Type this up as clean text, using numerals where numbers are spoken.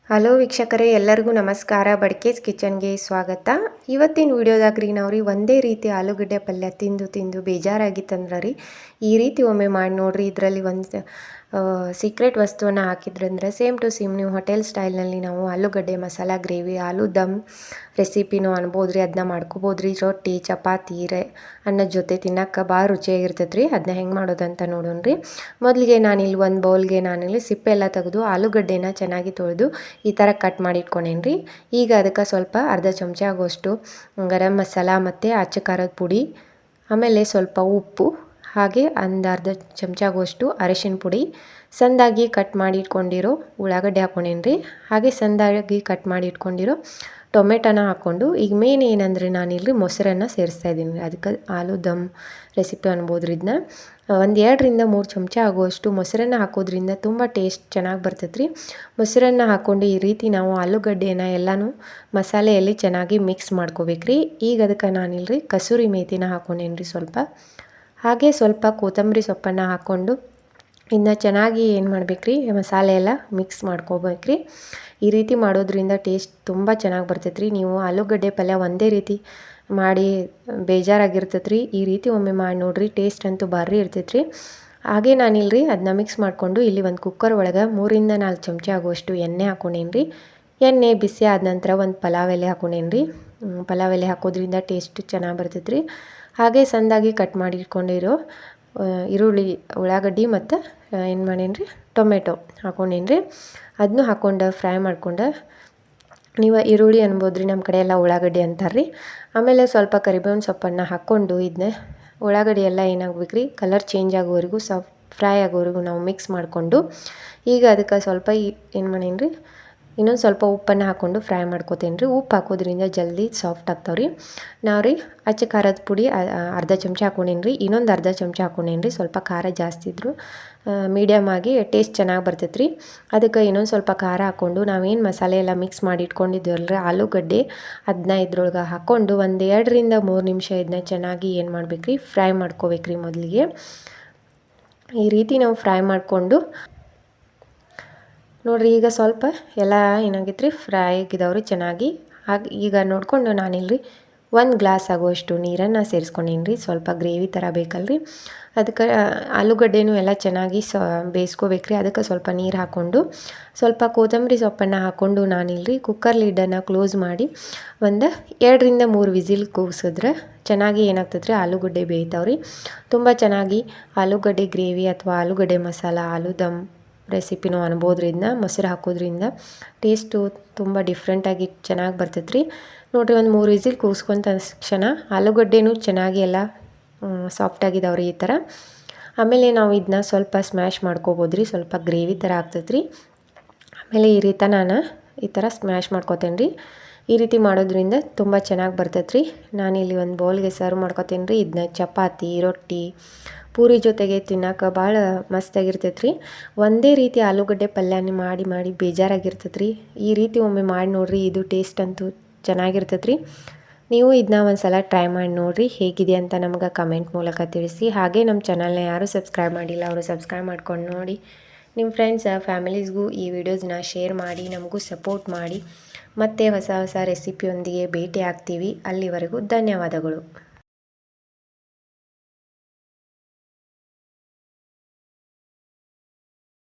Hello ವೀಕ್ಷಕರೇ, ಎಲ್ಲರಿಗೂ ನಮಸ್ಕಾರ. ಬಡ್ಕೇಸ್ ಕಿಚನ್ಗೆ ಸ್ವಾಗತ. ಇವತ್ತಿನ ವಿಡಿಯೋದಾಗ ರೀ ನಾವು ಒಂದೇ ರೀತಿ ಆಲೂಗಡ್ಡೆ ಪಲ್ಯ ತಿಂದು ಬೇಜಾರಾಗಿತ್ತಂದ್ರೆ ರೀ ಈ ರೀತಿ ಒಮ್ಮೆ ಮಾಡಿ ನೋಡ್ರಿ. ಇದರಲ್ಲಿ ಒಂದು ಸೀಕ್ರೆಟ್ ವಸ್ತುವನ್ನು ಹಾಕಿದ್ರಂದ್ರೆ ಸೇಮ್ ಟು ಸೇಮ್ ನೀವು ಹೋಟೆಲ್ ಸ್ಟೈಲ್ನಲ್ಲಿ ನಾವು ಆಲೂಗಡ್ಡೆ ಮಸಾಲ ಗ್ರೇವಿ, ಆಲೂ ದಮ್ ರೆಸಿಪಿನೂ ಅನ್ಬೋದು ರೀ. ಅದನ್ನ ಮಾಡ್ಕೋಬೋದು ರೀ. ರೊಟ್ಟಿ, ಚಪಾತಿ, ಅನ್ನದ ಜೊತೆ ತಿನ್ನೋಕೆ ಭಾಳ ರುಚಿಯಾಗಿರ್ತೈತೆ ರೀ. ಅದನ್ನ ಹೆಂಗೆ ಮಾಡೋದಂತ ನೋಡೋಣ ರೀ. ಮೊದಲಿಗೆ ನಾನಿಲ್ಲಿ ಒಂದು ಬೌಲ್ಗೆ ನಾನಿಲ್ಲಿ ಸಿಪ್ಪೆ ಎಲ್ಲ ತೆಗೆದು ಆಲೂಗಡ್ಡೆನ ಚೆನ್ನಾಗಿ ತೊಳೆದು ಈ ಥರ ಕಟ್ ಮಾಡಿ ಇಟ್ಕೊಂಡೇನಿ ರೀ. ಈಗ ಅದಕ್ಕೆ ಸ್ವಲ್ಪ ಅರ್ಧ ಚಮಚ ಆಗುವಷ್ಟು ಗರಂ ಮಸಾಲ ಮತ್ತು ಅಚ್ಚ ಖಾರದ ಪುಡಿ, ಆಮೇಲೆ ಸ್ವಲ್ಪ ಉಪ್ಪು, ಹಾಗೆ ಒಂದು ಅರ್ಧ ಚಮಚ ಆಗುವಷ್ಟು ಅರಿಶಿನ ಪುಡಿ, ಸಣ್ಣದಾಗಿ ಕಟ್ ಮಾಡಿ ಇಟ್ಕೊಂಡಿರೋ ಉಳ್ಳಾಗಡ್ಡೆ ಹಾಕೊಂಡೇನಿ ರೀ. ಹಾಗೆ ಸಣ್ಣದಾಗಿ ಕಟ್ ಮಾಡಿ ಇಟ್ಕೊಂಡಿರೋ ಟೊಮೆಟೊನ ಹಾಕ್ಕೊಂಡು ಈಗ ಮೇನ್ ಏನಂದರೆ ನಾನಿಲ್ಲಿ ಮೊಸರನ್ನು ಸೇರಿಸ್ತಾ ಇದ್ದೀನಿ ರೀ. ಅದಕ್ಕೆ ಆಲೂ ದಮ್ ರೆಸಿಪಿ ಅನ್ಬೋದು ರೀ. ಇದನ್ನ ಒಂದು 2-3 ಚಮಚ ಆಗುವಷ್ಟು ಮೊಸರನ್ನು ಹಾಕೋದ್ರಿಂದ ತುಂಬ ಟೇಸ್ಟ್ ಚೆನ್ನಾಗಿ ಬರ್ತೈತೆ ರೀ. ಮೊಸರನ್ನು ಹಾಕ್ಕೊಂಡು ಈ ರೀತಿ ನಾವು ಆಲೂಗಡ್ಡೆನ ಎಲ್ಲನೂ ಮಸಾಲೆಯಲ್ಲಿ ಚೆನ್ನಾಗಿ ಮಿಕ್ಸ್ ಮಾಡ್ಕೋಬೇಕು ರೀ. ಈಗ ಅದಕ್ಕೆ ನಾನಿಲ್ರಿ ಕಸೂರಿ ಮೇಥಿನ ಹಾಕ್ಕೊಂಡೇನಿ ರೀ ಸ್ವಲ್ಪ. ಹಾಗೆ ಸ್ವಲ್ಪ ಕೊತ್ತಂಬರಿ ಸೊಪ್ಪನ್ನು ಹಾಕ್ಕೊಂಡು ಇನ್ನು ಚೆನ್ನಾಗಿ ಏನು ಮಾಡ್ಬೇಕು ರೀ, ಮಸಾಲೆ ಎಲ್ಲ ಮಿಕ್ಸ್ ಮಾಡ್ಕೋಬೇಕು ರೀ. ಈ ರೀತಿ ಮಾಡೋದ್ರಿಂದ ಟೇಸ್ಟ್ ತುಂಬ ಚೆನ್ನಾಗಿ ಬರ್ತೈತೆ ರೀ. ನೀವು ಆಲೂಗಡ್ಡೆ ಪಲ್ಯ ಒಂದೇ ರೀತಿ ಮಾಡಿ ಬೇಜಾರಾಗಿರ್ತೈತೆ ರೀ. ಈ ರೀತಿ ಒಮ್ಮೆ ಮಾಡಿ ನೋಡಿರಿ, ಟೇಸ್ಟ್ ಅಂತೂ ಭಾರಿ ಇರ್ತೈತೆ ರೀ. ಹಾಗೆ ನಾನಿಲ್ರಿ ಅದನ್ನ ಮಿಕ್ಸ್ ಮಾಡಿಕೊಂಡು ಇಲ್ಲಿ ಒಂದು ಕುಕ್ಕರ್ ಒಳಗೆ 3-4 ಚಮಚ ಆಗುವಷ್ಟು ಎಣ್ಣೆ ಹಾಕ್ಕೊಂಡೇನಿ ರೀ. ಎಣ್ಣೆ ಬಿಸಿ ಆದ ನಂತರ ಒಂದು ಪಲಾವ್ ಎಲೆ ಹಾಕ್ಕೊಂಡೇನಿ ರೀ. ಪಲಾವ್ ಎಲೆ ಹಾಕೋದ್ರಿಂದ ಟೇಸ್ಟ್ ಚೆನ್ನಾಗಿ ಬರ್ತೈತೆ ರೀ. ಹಾಗೆ ಸಣ್ಣದಾಗಿ ಕಟ್ ಮಾಡಿ ಇಟ್ಕೊಂಡಿರೋ ಈರುಳ್ಳಿ, ಉಳ್ಳಾಗಡ್ಡಿ ಮತ್ತು ಏನು ಮಾಡೇನಿ ರೀ ಟೊಮೆಟೊ ಹಾಕ್ಕೊಂಡೇನಿ ರೀ. ಅದನ್ನೂ ಹಾಕ್ಕೊಂಡು ಫ್ರೈ ಮಾಡ್ಕೊಂಡು, ನೀವು ಈರುಳ್ಳಿ ಅನ್ಬೋದು ರೀ, ನಮ್ಮ ಕಡೆ ಎಲ್ಲ ಉಳ್ಳಾಗಡ್ಡಿ ಅಂತಾರೆ ರೀ. ಆಮೇಲೆ ಸ್ವಲ್ಪ ಕರಿಬೇವಿನ ಸೊಪ್ಪನ್ನು ಹಾಕ್ಕೊಂಡು ಇದನ್ನ ಉಳ್ಳಾಗಡ್ಡಿ ಎಲ್ಲ ಏನಾಗ್ಬೇಕು ರೀ, ಕಲರ್ ಚೇಂಜ್ ಆಗೋವರೆಗೂ ಫ್ರೈ ಆಗೋವರೆಗೂ ನಾವು ಮಿಕ್ಸ್ ಮಾಡಿಕೊಂಡು ಈಗ ಅದಕ್ಕೆ ಸ್ವಲ್ಪ ಏನು ಮಾಡೇನಿ ರೀ, ಇನ್ನೊಂದು ಸ್ವಲ್ಪ ಉಪ್ಪನ್ನು ಹಾಕ್ಕೊಂಡು ಫ್ರೈ ಮಾಡ್ಕೋತೇನೆ ರೀ. ಉಪ್ಪು ಹಾಕೋದ್ರಿಂದ ಜಲ್ದಿ ಸಾಫ್ಟ್ ಆಗ್ತಾವೆ ರೀ. ನಾವು ರೀ ಅಚ್ಚ ಖಾರದ ಪುಡಿ ಅರ್ಧ ಚಮಚ ಹಾಕ್ಕೊಂಡೇನಿ ರೀ. ಇನ್ನೊಂದು ಅರ್ಧ ಚಮಚ ಹಾಕ್ಕೊಂಡೇನಿ ರೀ. ಸ್ವಲ್ಪ ಖಾರ ಜಾಸ್ತಿ ಇದ್ದರೂ ಮೀಡಿಯಮ್ ಆಗಿ ಟೇಸ್ಟ್ ಚೆನ್ನಾಗಿ ಬರ್ತೈತೆ ರೀ. ಅದಕ್ಕೆ ಇನ್ನೊಂದು ಸ್ವಲ್ಪ ಖಾರ ಹಾಕ್ಕೊಂಡು ನಾವೇನು ಮಸಾಲೆ ಎಲ್ಲ ಮಿಕ್ಸ್ ಮಾಡಿ ಇಟ್ಕೊಂಡಿದ್ದೀವಲ್ಲ ರೀ ಆಲೂಗಡ್ಡೆ, ಅದನ್ನ ಇದ್ರೊಳಗೆ ಹಾಕ್ಕೊಂಡು ಒಂದು 2-3 ನಿಮಿಷ ಇದನ್ನ ಚೆನ್ನಾಗಿ ಏನು ಮಾಡ್ಬೇಕು ರೀ, ಫ್ರೈ ಮಾಡ್ಕೋಬೇಕು ರೀ. ಮೊದಲಿಗೆ ಈ ರೀತಿ ನಾವು ಫ್ರೈ ಮಾಡಿಕೊಂಡು ನೋಡಿರಿ, ಈಗ ಸ್ವಲ್ಪ ಎಲ್ಲ ಏನಾಗೈತೆ ರೀ, ಫ್ರೈ ಆಗಿದಾವ್ರಿ ಚೆನ್ನಾಗಿ. ಹಾಗೆ ಈಗ ನೋಡಿಕೊಂಡು ನಾನಿಲ್ರಿ 1 ಗ್ಲಾಸ್ ಆಗುವಷ್ಟು ನೀರನ್ನು ಸೇರಿಸ್ಕೊಂಡೇನಿ ರೀ. ಸ್ವಲ್ಪ ಗ್ರೇವಿ ಥರ ಬೇಕಲ್ರಿ, ಅದಕ್ಕೆ ಆಲೂಗಡ್ಡೆನೂ ಎಲ್ಲ ಚೆನ್ನಾಗಿ ಬೇಯಿಸ್ಕೋಬೇಕು ರೀ. ಅದಕ್ಕೆ ಸ್ವಲ್ಪ ನೀರು ಹಾಕ್ಕೊಂಡು ಸ್ವಲ್ಪ ಕೊತ್ತಂಬರಿ ಸೊಪ್ಪನ್ನು ಹಾಕ್ಕೊಂಡು ನಾನಿಲ್ರಿ ಕುಕ್ಕರ್ ಲಿಡ್ಡನ್ನು ಕ್ಲೋಸ್ ಮಾಡಿ ಒಂದು 2-3 ವಿಸಿಲ್ ಕೂಗಿಸಿದ್ರೆ ಚೆನ್ನಾಗಿ ಏನಾಗ್ತದೆ ರೀ, ಆಲೂಗಡ್ಡೆ ಬೇಯ್ತಾವ್ರಿ. ತುಂಬ ಚೆನ್ನಾಗಿ ಆಲೂಗಡ್ಡೆ ಗ್ರೇವಿ ಅಥವಾ ಆಲೂಗಡ್ಡೆ ಮಸಾಲ, ಆಲೂ ದಮ್ ರೆಸಿಪಿನೂ ಅನ್ಬೋದು ರೀ. ಇದನ್ನ ಮೊಸರು ಹಾಕೋದ್ರಿಂದ ಟೇಸ್ಟು ತುಂಬ ಡಿಫ್ರೆಂಟಾಗಿ ಚೆನ್ನಾಗಿ ಬರ್ತೈತೆ ರೀ. ನೋಡಿರಿ, ಒಂದು 3 ವಿಸಿಲ್ ಕೂಗಿಸ್ಕೊಂತ ತಕ್ಷಣ ಆಲೂಗಡ್ಡೆನೂ ಚೆನ್ನಾಗಿ ಎಲ್ಲ ಸಾಫ್ಟಾಗಿದ್ದಾವ್ರಿ ಈ ಥರ. ಆಮೇಲೆ ನಾವು ಇದನ್ನ ಸ್ವಲ್ಪ ಸ್ಮ್ಯಾಶ್ ಮಾಡ್ಕೋಬೋದು ರೀ, ಸ್ವಲ್ಪ ಗ್ರೇವಿ ಥರ ಆಗ್ತೈತೆ ರೀ. ಆಮೇಲೆ ಈ ರೀತಿ ನಾನು ಈ ಥರ ಸ್ಮ್ಯಾಶ್ ಮಾಡ್ಕೋತೇನೆ ರೀ. ಈ ರೀತಿ ಮಾಡೋದ್ರಿಂದ ತುಂಬ ಚೆನ್ನಾಗಿ ಬರ್ತೈತೆ ರೀ. ನಾನಿಲ್ಲಿ ಒಂದು ಬೌಲ್ಗೆ ಸರ್ವ್ ಮಾಡ್ಕೋತೇನೆ ರೀ. ಇದನ್ನ ಚಪಾತಿ, ರೊಟ್ಟಿ, ಪೂರಿ ಜೊತೆಗೆ ತಿನ್ನೋಕೆ ಭಾಳ ಮಸ್ತಾಗಿರ್ತೈತೆ ರೀ. ಒಂದೇ ರೀತಿ ಆಲೂಗಡ್ಡೆ ಪಲ್ಯನ ಮಾಡಿ ಬೇಜಾರಾಗಿರ್ತೈತೆ ರೀ. ಈ ರೀತಿ ಒಮ್ಮೆ ಮಾಡಿ ನೋಡಿರಿ, ಇದು ಟೇಸ್ಟ್ ಅಂತೂ ಚೆನ್ನಾಗಿರ್ತೈತೆ ರೀ. ನೀವು ಇದನ್ನ ಒಂದು ಸಲ ಟ್ರೈ ಮಾಡಿ ನೋಡಿರಿ, ಹೇಗಿದೆ ಅಂತ ನಮ್ಗೆ ಕಮೆಂಟ್ ಮೂಲಕ ತಿಳಿಸಿ. ಹಾಗೆ ನಮ್ಮ ಚಾನಲ್ನ ಯಾರೂ ಸಬ್ಸ್ಕ್ರೈಬ್ ಮಾಡಿಲ್ಲ, ಅವರು ಸಬ್ಸ್ಕ್ರೈಬ್ ಮಾಡ್ಕೊಂಡು ನೋಡಿ. ನಿಮ್ಮ ಫ್ರೆಂಡ್ಸ್ ಫ್ಯಾಮಿಲೀಸ್ಗೂ ಈ ವಿಡಿಯೋಸ್ನ ಶೇರ್ ಮಾಡಿ, ನಮಗೂ ಸಪೋರ್ಟ್ ಮಾಡಿ. ಮತ್ತೆ ಹೊಸ ರೆಸಿಪಿಯೊಂದಿಗೆ ಭೇಟಿ ಆಗ್ತೀವಿ. ಅಲ್ಲಿವರೆಗೂ ಧನ್ಯವಾದಗಳು.